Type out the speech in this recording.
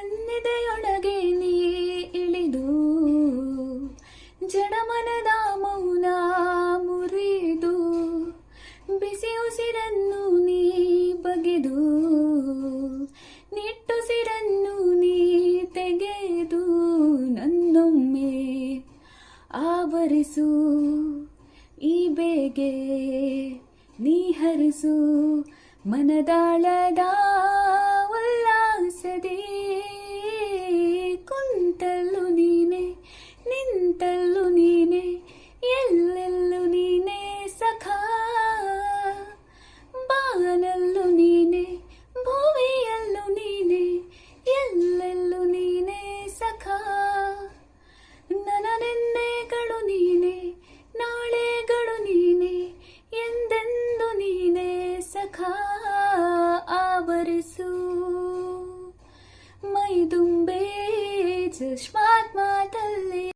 ನನ್ನೆದೆಯೊಳಗೆ ನೀ ಇಳಿದು ಜಡಮನದ ಮೌನ ಮುರಿದು ಬಿಸಿ ಉಸಿರನ್ನು ನೀ ಬಗೆದು ನಿಟ್ಟುಸಿರನ್ನು ನೀ ತೆಗೆದು ನನ್ನೊಮ್ಮೆ ಆವರಿಸು ಈ ಬೇಗೆ ನೀ ಹರಿಸು ಮನದಾಳದ ಉಲ್ಲಾಸದಿ ಕುಂತಲ್ಲು ನೀನೆ ನಿಂತಲ್ಲು ನೀನೆ ಎಲ್ಲೆಲ್ಲೂ ನೀನೆ ಸಖಾ ಬಾನಲ್ಲು ನೀನೆ ಭೂಮಿಯಲ್ಲೂ ನೀನೆ ಎಲ್ಲೆಲ್ಲೂ ನೀನೆ ಸಖಾ ನನ್ನ ನೆನ್ನೆಗಳು ನೀನೆ ನಾಳೆಗಳು ನೀನೆ ಎಂದೆಂದು ನೀನೆ ಸಖಾ ಆವರಿಸು ಮೈದುಂಬೆ ಚಶ್ಮ